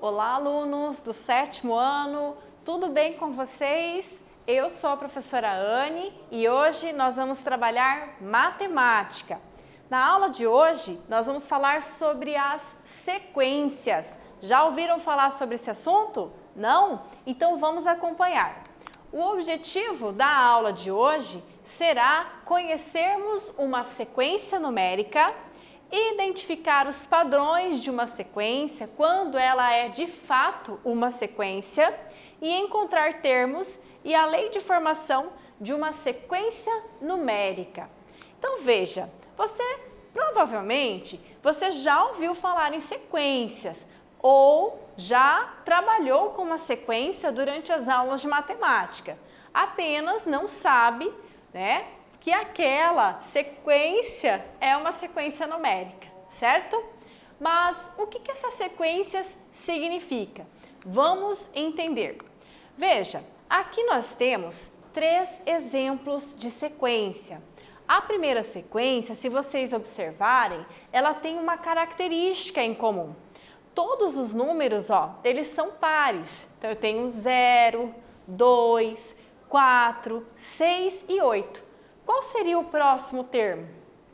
Olá, alunos do 7º ano, tudo bem com vocês? Eu sou a professora Anne e hoje nós vamos trabalhar matemática. Na aula de hoje, nós vamos falar sobre as sequências. Já ouviram falar sobre esse assunto? Não? Então vamos acompanhar. O objetivo da aula de hoje será conhecermos uma sequência numérica, identificar os padrões de uma sequência quando ela é de fato uma sequência e encontrar termos e a lei de formação de uma sequência numérica. Então veja, provavelmente você já ouviu falar em sequências ou já trabalhou com uma sequência durante as aulas de matemática, apenas não sabe, que aquela sequência é uma sequência numérica, certo? Mas o que essas sequências significam? Vamos entender. Veja, aqui nós temos 3 exemplos de sequência. A primeira sequência, se vocês observarem, ela tem uma característica em comum. Todos os números, eles são pares. Então, eu tenho 0, 2, 4, 6 e 8. Qual seria o próximo termo?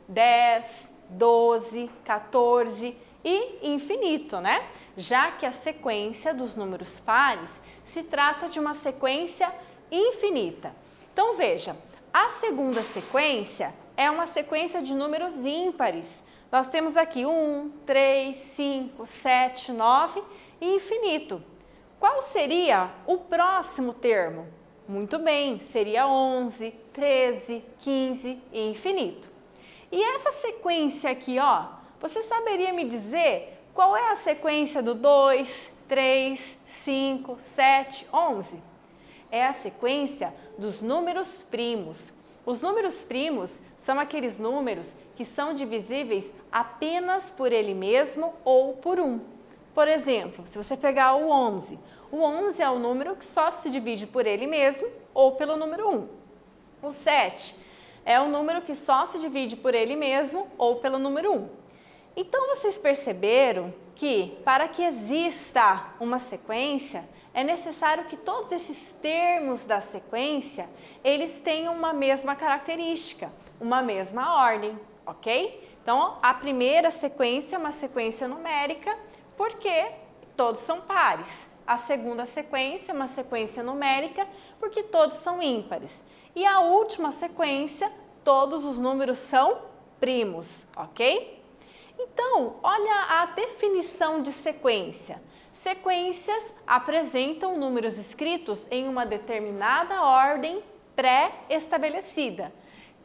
10, 12, 14 e infinito, né? Já que a sequência dos números pares se trata de uma sequência infinita. Então, veja, a segunda sequência é uma sequência de números ímpares. Nós temos aqui 1, 3, 5, 7, 9 e infinito. Qual seria o próximo termo? Muito bem, seria 11, 13, 15 e infinito. E essa sequência aqui, você saberia me dizer qual é a sequência do 2, 3, 5, 7, 11? É a sequência dos números primos. Os números primos são aqueles números que são divisíveis apenas por ele mesmo ou por 1. Por exemplo, se você pegar o 11 é o número que só se divide por ele mesmo ou pelo número 1. O 7 é o número que só se divide por ele mesmo ou pelo número 1. Então, vocês perceberam que para que exista uma sequência, é necessário que todos esses termos da sequência, eles tenham uma mesma característica, uma mesma ordem, ok? Então, a primeira sequência é uma sequência numérica, porque todos são pares. A segunda sequência é uma sequência numérica, porque todos são ímpares. E a última sequência, todos os números são primos, ok? Então, olha a definição de sequência. Sequências apresentam números escritos em uma determinada ordem pré-estabelecida.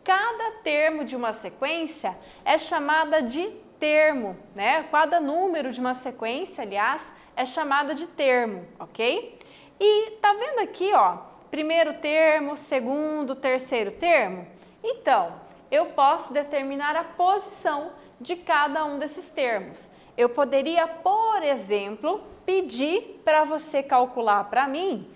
Cada termo de uma sequência é chamada de termo, Cada número de uma sequência, aliás, é chamada de termo, ok? E tá vendo aqui, primeiro termo, segundo, terceiro termo? Então, eu posso determinar a posição de cada um desses termos. Eu poderia, por exemplo, pedir para você calcular para mim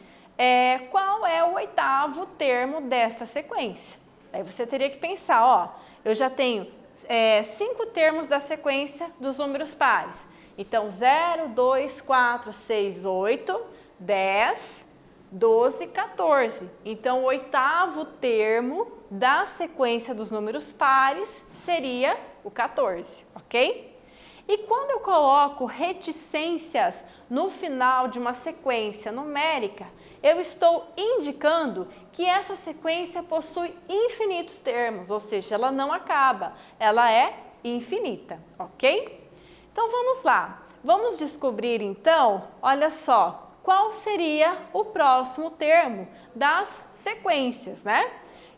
qual é o 8º termo dessa sequência. Aí você teria que pensar, eu já tenho 5 termos da sequência dos números pares. Então, 0, 2, 4, 6, 8, 10, 12, 14. Então, o 8º termo da sequência dos números pares seria o 14, ok? E quando eu coloco reticências no final de uma sequência numérica, eu estou indicando que essa sequência possui infinitos termos, ou seja, ela não acaba, ela é infinita, ok? Então vamos lá, vamos descobrir então, olha só, qual seria o próximo termo das sequências,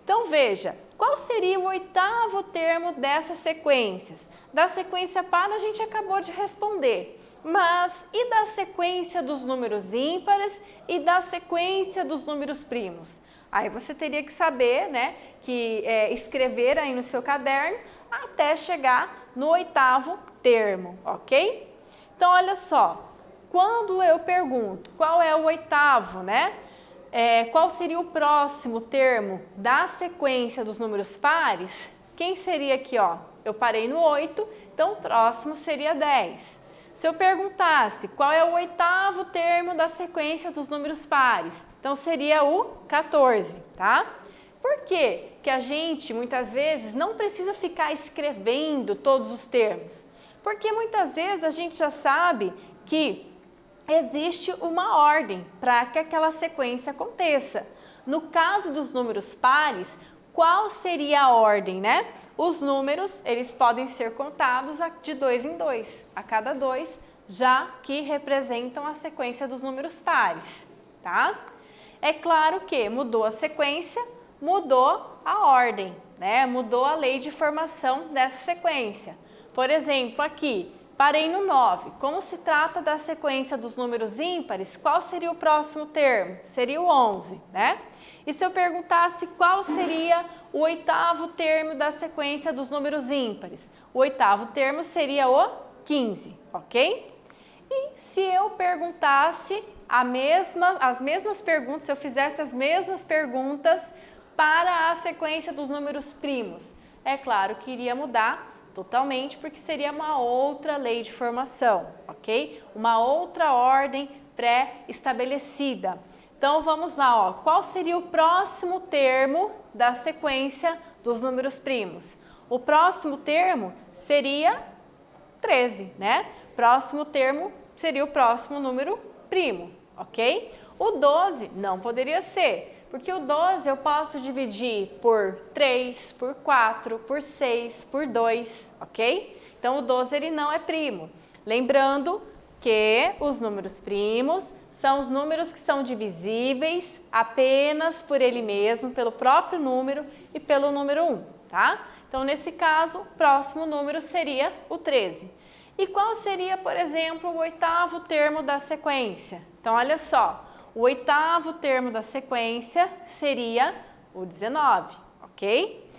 Então veja, qual seria o 8º termo dessas sequências? Da sequência par a gente acabou de responder, mas e da sequência dos números ímpares e da sequência dos números primos? Aí você teria que saber, escrever aí no seu caderno até chegar no 8º termo, ok? Então, olha só, quando eu pergunto qual é o 8º, qual seria o próximo termo da sequência dos números pares? Quem seria aqui, Eu parei no 8, então o próximo seria 10. Se eu perguntasse qual é o oitavo termo da sequência dos números pares, então seria o 14, tá? Por que que a gente, muitas vezes, não precisa ficar escrevendo todos os termos? Porque muitas vezes a gente já sabe que existe uma ordem para que aquela sequência aconteça. No caso dos números pares, qual seria a ordem, né? Os números, eles podem ser contados de 2 em 2, a cada 2, já que representam a sequência dos números pares, tá? É claro que mudou a sequência, mudou a ordem, né? Mudou a lei de formação dessa sequência. Por exemplo, aqui, parei no 9. Como se trata da sequência dos números ímpares, qual seria o próximo termo? Seria o 11, né? E se eu perguntasse qual seria o oitavo termo da sequência dos números ímpares? O oitavo termo seria o 15, ok? E se eu perguntasse as mesmas perguntas, se eu fizesse as mesmas perguntas para a sequência dos números primos? É claro que iria mudar totalmente, porque seria uma outra lei de formação, ok? Uma outra ordem pré-estabelecida. Então, vamos lá, ó. Qual seria o próximo termo da sequência dos números primos? O próximo termo seria 13, né? Próximo termo seria o próximo número primo, ok? O 12 não poderia ser, porque o 12 eu posso dividir por 3, por 4, por 6, por 2, ok? Então, o 12 ele não é primo. Lembrando que os números primos são os números que são divisíveis apenas por ele mesmo, pelo próprio número e pelo número 1, tá? Então, nesse caso, o próximo número seria o 13. E qual seria, por exemplo, o oitavo termo da sequência? Então, olha só, o oitavo termo da sequência seria o 19, ok?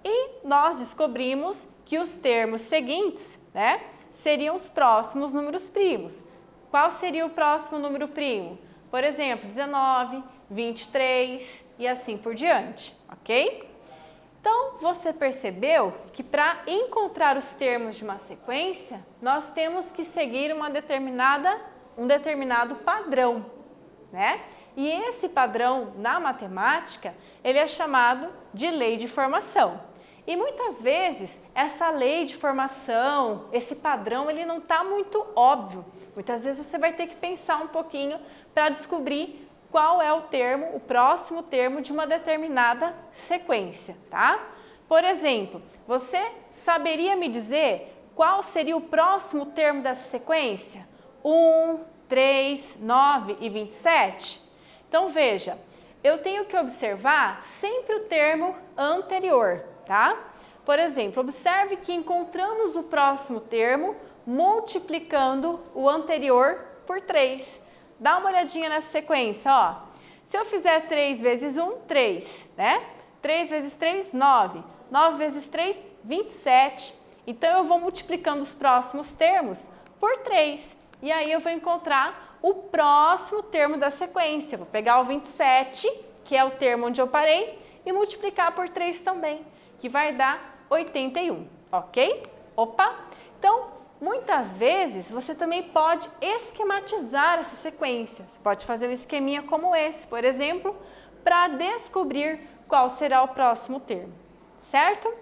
E nós descobrimos que os termos seguintes, né, seriam os próximos números primos. Qual seria o próximo número primo? Por exemplo, 19, 23 e assim por diante, ok? Então, você percebeu que para encontrar os termos de uma sequência, nós temos que seguir um determinado padrão, né? E esse padrão, na matemática, ele é chamado de lei de formação. E muitas vezes, essa lei de formação, esse padrão, ele não está muito óbvio. Muitas vezes você vai ter que pensar um pouquinho para descobrir qual é o termo, o próximo termo de uma determinada sequência, tá? Por exemplo, você saberia me dizer qual seria o próximo termo dessa sequência? 1, 3, 9 e 27? Então, veja, eu tenho que observar sempre o termo anterior, tá? Por exemplo, observe que encontramos o próximo termo multiplicando o anterior por 3. Dá uma olhadinha nessa sequência, ó. Se eu fizer 3 vezes 1, 3, né? 3 vezes 3, 9. 9 vezes 3, 27. Então, eu vou multiplicando os próximos termos por 3. E aí, eu vou encontrar o próximo termo da sequência. Vou pegar o 27, que é o termo onde eu parei, e multiplicar por 3 também, que vai dar 81, ok? Opa! Então, muitas vezes, você também pode esquematizar essa sequência. Você pode fazer um esqueminha como esse, por exemplo, para descobrir qual será o próximo termo, certo?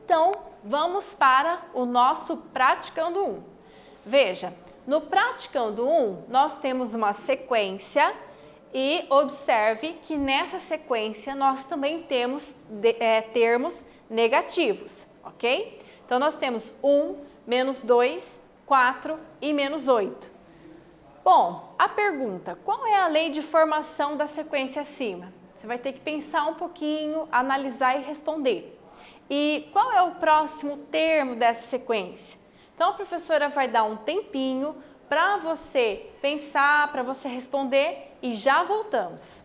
Então, vamos para o nosso Praticando 1. Veja, no Praticando 1, nós temos uma sequência e observe que nessa sequência nós também temos termos negativos, ok? Então, nós temos 1, menos 2, 4 e menos 8. Bom, a pergunta, qual é a lei de formação da sequência acima? Você vai ter que pensar um pouquinho, analisar e responder. E qual é o próximo termo dessa sequência? Então, a professora vai dar um tempinho para você pensar, para você responder e já voltamos.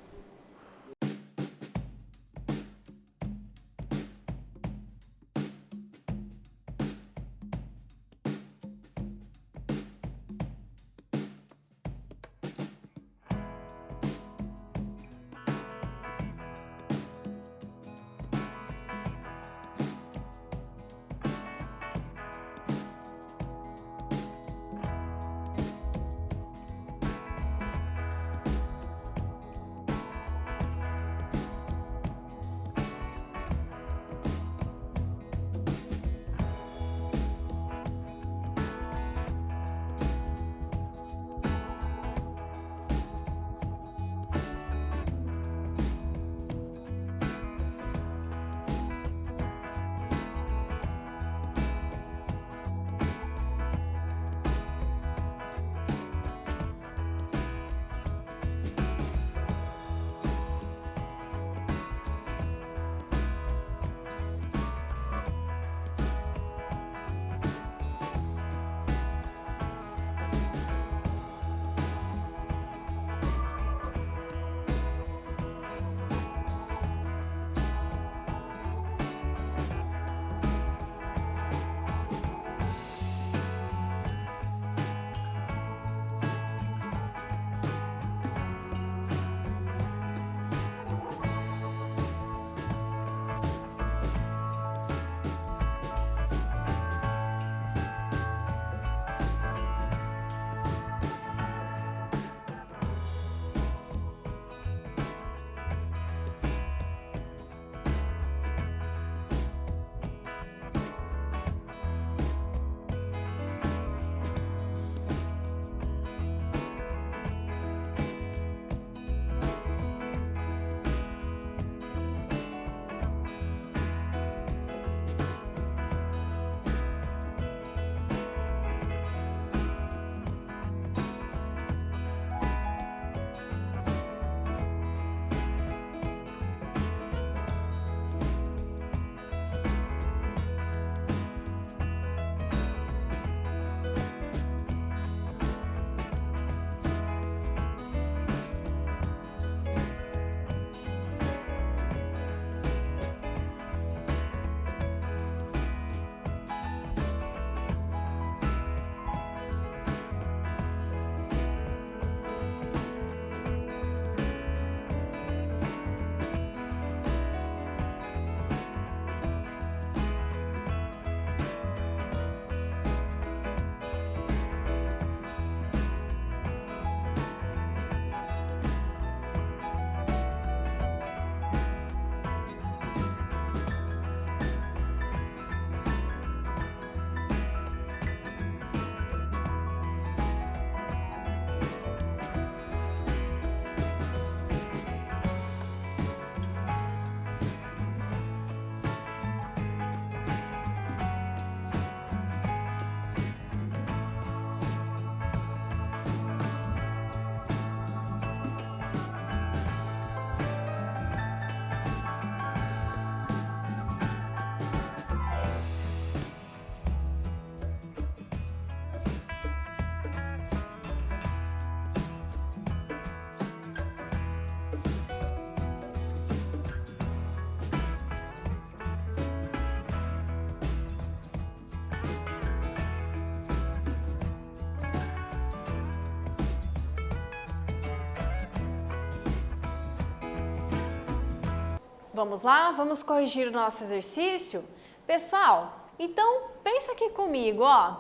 Vamos lá? Vamos corrigir o nosso exercício? Pessoal, então pensa aqui comigo, ó.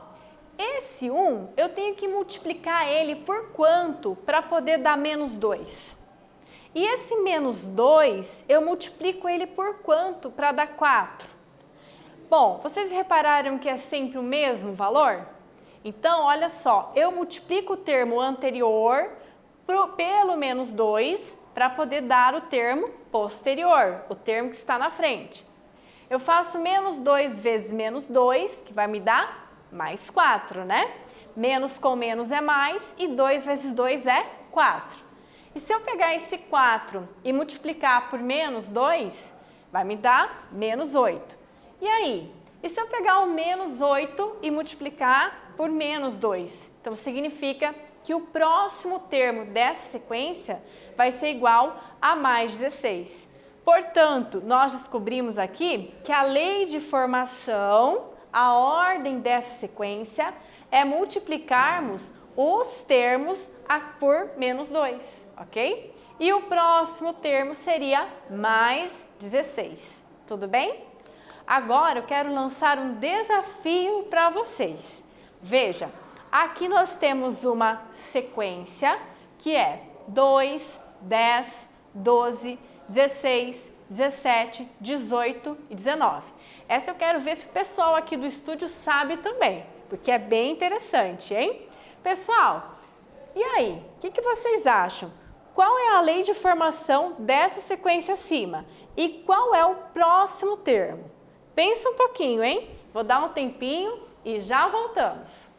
Esse 1, eu tenho que multiplicar ele por quanto para poder dar menos 2? E esse menos 2, eu multiplico ele por quanto para dar 4? Bom, vocês repararam que é sempre o mesmo valor? Então, olha só, eu multiplico o termo anterior pelo menos 2 para poder dar o termo posterior, o termo que está na frente. Eu faço menos 2 vezes menos 2, que vai me dar mais 4, né? Menos com menos é mais e 2 vezes 2 é 4. E se eu pegar esse 4 e multiplicar por menos 2, vai me dar menos 8. E aí? E se eu pegar o menos 8 e multiplicar por menos 2? Então, significa que o próximo termo dessa sequência vai ser igual a mais 16. Portanto, nós descobrimos aqui que a lei de formação, a ordem dessa sequência, é multiplicarmos os termos por menos 2, ok? E o próximo termo seria mais 16, tudo bem? Agora eu quero lançar um desafio para vocês. Veja, aqui nós temos uma sequência que é 2, 10, 12, 16, 17, 18 e 19. Essa eu quero ver se o pessoal aqui do estúdio sabe também, porque é bem interessante, hein? Pessoal, e aí? O que vocês acham? Qual é a lei de formação dessa sequência acima? E qual é o próximo termo? Pensa um pouquinho, hein? Vou dar um tempinho e já voltamos.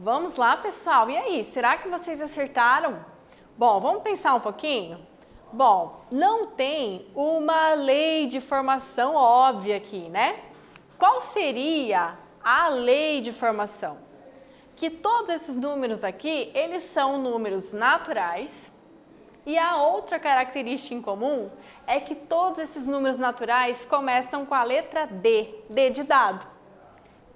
Vamos lá, pessoal. E aí, será que vocês acertaram? Bom, vamos pensar um pouquinho? Bom, não tem uma lei de formação óbvia aqui, né? Qual seria a lei de formação? Que todos esses números aqui, eles são números naturais. E a outra característica em comum é que todos esses números naturais começam com a letra D, D de dado.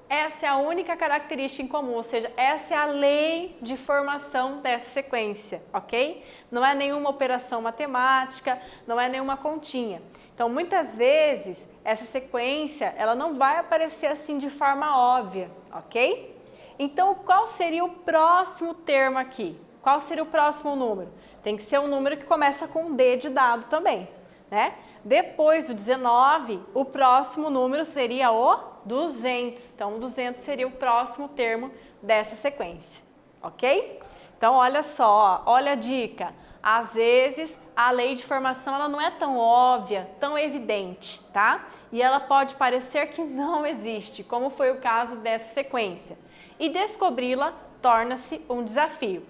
Essa é a única característica em comum, ou seja, essa é a lei de formação dessa sequência, ok? Não é nenhuma operação matemática, não é nenhuma continha. Então, muitas vezes, essa sequência, ela não vai aparecer assim de forma óbvia, ok? Então, qual seria o próximo termo aqui? Qual seria o próximo número? Tem que ser um número que começa com D de dado também, né? Depois do 19, o próximo número seria o 200. Então, 200 seria o próximo termo dessa sequência, ok? Então, olha só, olha a dica. Às vezes, a lei de formação ela não é tão óbvia, tão evidente, tá? E ela pode parecer que não existe, como foi o caso dessa sequência. E descobri-la torna-se um desafio.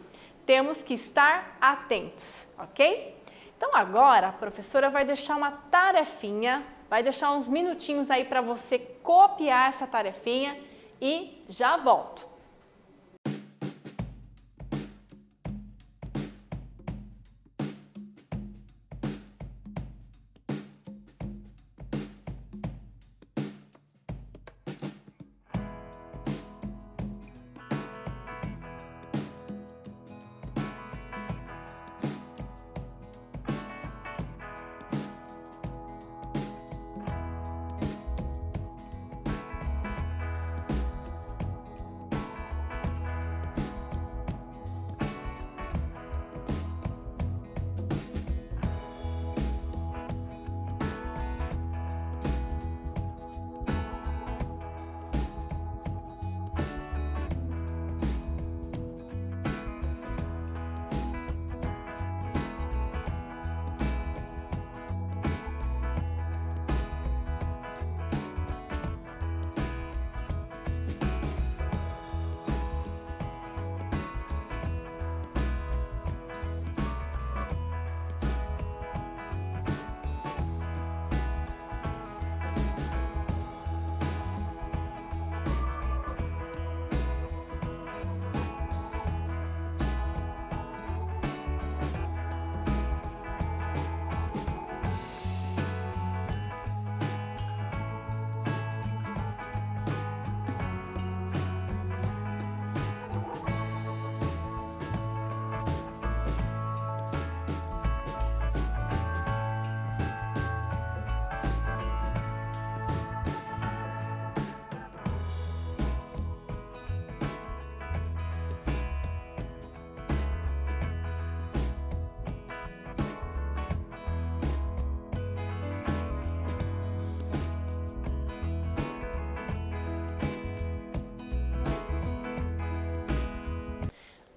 Temos que estar atentos, ok? Então agora a professora vai deixar uma tarefinha, vai deixar uns minutinhos aí para você copiar essa tarefinha e já volto.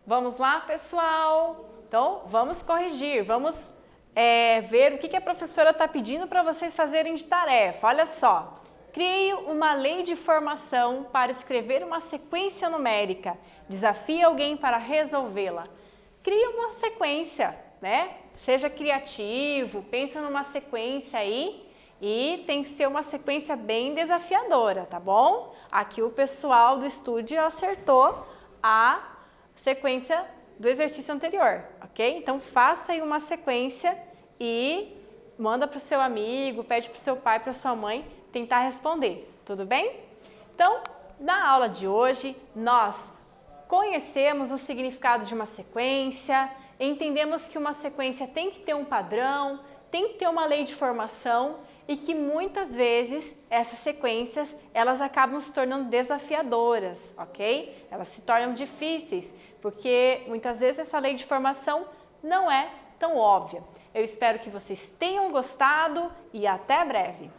Vamos lá, pessoal? Então, vamos corrigir, vamos ver o que a professora está pedindo para vocês fazerem de tarefa. Olha só, crie uma lei de formação para escrever uma sequência numérica. Desafie alguém para resolvê-la. Crie uma sequência, né? Seja criativo, pensa numa sequência aí e tem que ser uma sequência bem desafiadora, tá bom? Aqui o pessoal do estúdio acertou a sequência do exercício anterior, ok? Então, faça aí uma sequência e manda para o seu amigo, pede para o seu pai, para a sua mãe tentar responder, tudo bem? Então, na aula de hoje, nós conhecemos o significado de uma sequência, entendemos que uma sequência tem que ter um padrão, tem que ter uma lei de formação e que muitas vezes essas sequências elas acabam se tornando desafiadoras, ok? Elas se tornam difíceis porque muitas vezes essa lei de formação não é tão óbvia. Eu espero que vocês tenham gostado e até breve!